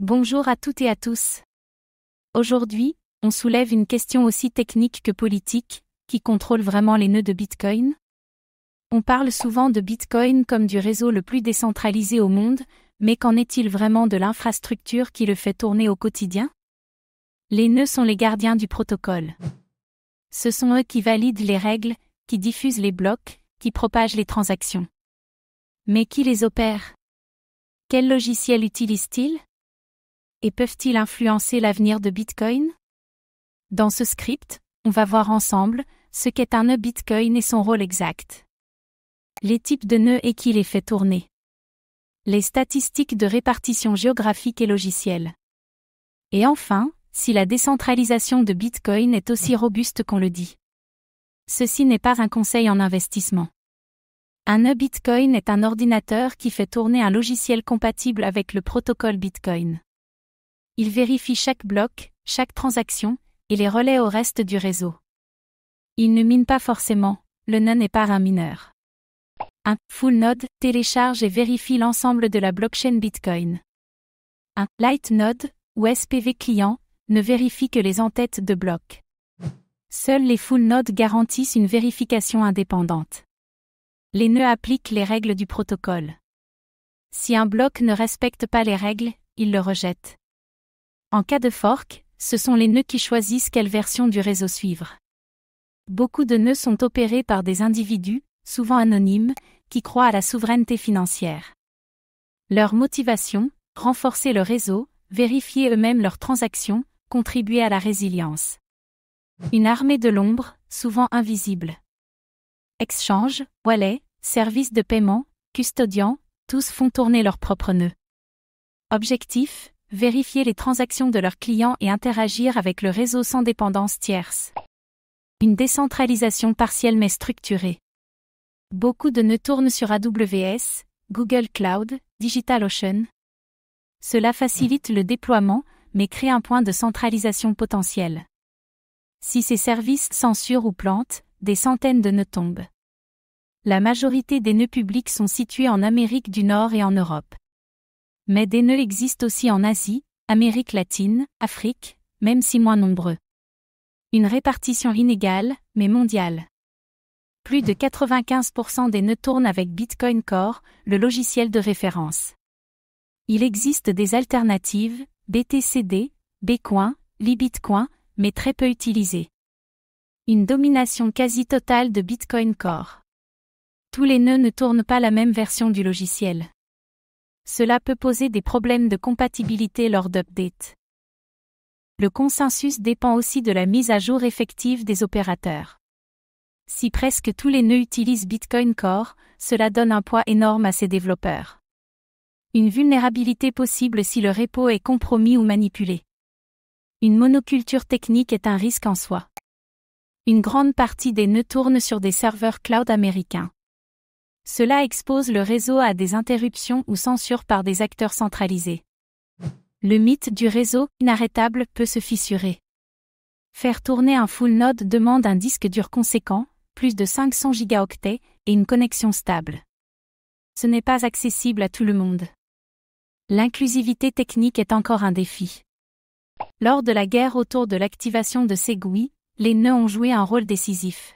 Bonjour à toutes et à tous. Aujourd'hui, on soulève une question aussi technique que politique, qui contrôle vraiment les nœuds de Bitcoin? On parle souvent de Bitcoin comme du réseau le plus décentralisé au monde, mais qu'en est-il vraiment de l'infrastructure qui le fait tourner au quotidien? Les nœuds sont les gardiens du protocole. Ce sont eux qui valident les règles, qui diffusent les blocs, qui propagent les transactions. Mais qui les opère? Quel logiciel utilisent-ils? Et peuvent-ils influencer l'avenir de Bitcoin? Dans ce script, on va voir ensemble ce qu'est un nœud Bitcoin et son rôle exact. Les types de nœuds et qui les fait tourner. Les statistiques de répartition géographique et logicielle. Et enfin, si la décentralisation de Bitcoin est aussi robuste qu'on le dit. Ceci n'est pas un conseil en investissement. Un nœud Bitcoin est un ordinateur qui fait tourner un logiciel compatible avec le protocole Bitcoin. Il vérifie chaque bloc, chaque transaction, et les relaie au reste du réseau. Il ne mine pas forcément, le nœud n'est pas un mineur. Un full node télécharge et vérifie l'ensemble de la blockchain Bitcoin. Un light node, ou SPV client, ne vérifie que les entêtes de blocs. Seuls les full nodes garantissent une vérification indépendante. Les nœuds appliquent les règles du protocole. Si un bloc ne respecte pas les règles, il le rejette. En cas de fork, ce sont les nœuds qui choisissent quelle version du réseau suivre. Beaucoup de nœuds sont opérés par des individus, souvent anonymes, qui croient à la souveraineté financière. Leur motivation, renforcer le réseau, vérifier eux-mêmes leurs transactions, contribuer à la résilience. Une armée de l'ombre, souvent invisible. Exchange, wallet, services de paiement, custodian, tous font tourner leurs propres nœuds. Objectif, vérifier les transactions de leurs clients et interagir avec le réseau sans dépendance tierce. Une décentralisation partielle mais structurée. Beaucoup de nœuds tournent sur AWS, Google Cloud, DigitalOcean. Cela facilite le déploiement, mais crée un point de centralisation potentiel. Si ces services censurent ou plantent, des centaines de nœuds tombent. La majorité des nœuds publics sont situés en Amérique du Nord et en Europe. Mais des nœuds existent aussi en Asie, Amérique latine, Afrique, même si moins nombreux. Une répartition inégale, mais mondiale. Plus de 95% des nœuds tournent avec Bitcoin Core, le logiciel de référence. Il existe des alternatives, BTCD, Bcoin, Libitcoin, mais très peu utilisées. Une domination quasi totale de Bitcoin Core. Tous les nœuds ne tournent pas la même version du logiciel. Cela peut poser des problèmes de compatibilité lors d'updates. Le consensus dépend aussi de la mise à jour effective des opérateurs. Si presque tous les nœuds utilisent Bitcoin Core, cela donne un poids énorme à ces développeurs. Une vulnérabilité possible si le repo est compromis ou manipulé. Une monoculture technique est un risque en soi. Une grande partie des nœuds tournent sur des serveurs cloud américains. Cela expose le réseau à des interruptions ou censures par des acteurs centralisés. Le mythe du réseau inarrêtable peut se fissurer. Faire tourner un full node demande un disque dur conséquent, plus de 500 gigaoctets, et une connexion stable. Ce n'est pas accessible à tout le monde. L'inclusivité technique est encore un défi. Lors de la guerre autour de l'activation de Segwit, les nœuds ont joué un rôle décisif.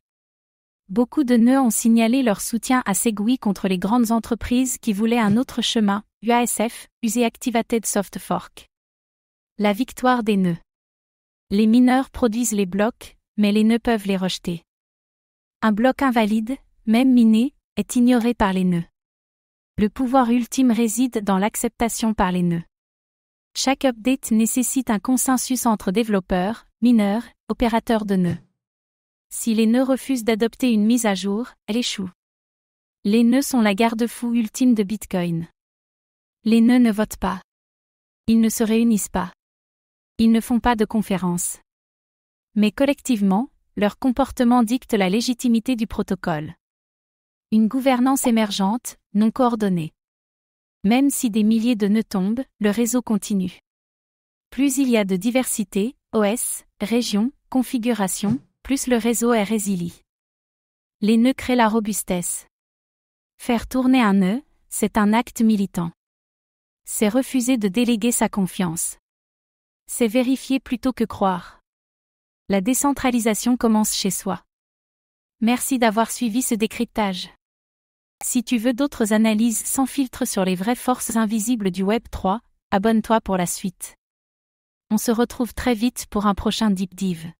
Beaucoup de nœuds ont signalé leur soutien à Segwit contre les grandes entreprises qui voulaient un autre chemin, UASF, User Activated Soft Fork. La victoire des nœuds. Les mineurs produisent les blocs, mais les nœuds peuvent les rejeter. Un bloc invalide, même miné, est ignoré par les nœuds. Le pouvoir ultime réside dans l'acceptation par les nœuds. Chaque update nécessite un consensus entre développeurs, mineurs, opérateurs de nœuds. Si les nœuds refusent d'adopter une mise à jour, elle échoue. Les nœuds sont la garde-fou ultime de Bitcoin. Les nœuds ne votent pas. Ils ne se réunissent pas. Ils ne font pas de conférences. Mais collectivement, leur comportement dicte la légitimité du protocole. Une gouvernance émergente, non coordonnée. Même si des milliers de nœuds tombent, le réseau continue. Plus il y a de diversité, OS, région, configuration, plus le réseau est résilient. Les nœuds créent la robustesse. Faire tourner un nœud, c'est un acte militant. C'est refuser de déléguer sa confiance. C'est vérifier plutôt que croire. La décentralisation commence chez soi. Merci d'avoir suivi ce décryptage. Si tu veux d'autres analyses sans filtre sur les vraies forces invisibles du Web 3, abonne-toi pour la suite. On se retrouve très vite pour un prochain Deep Dive.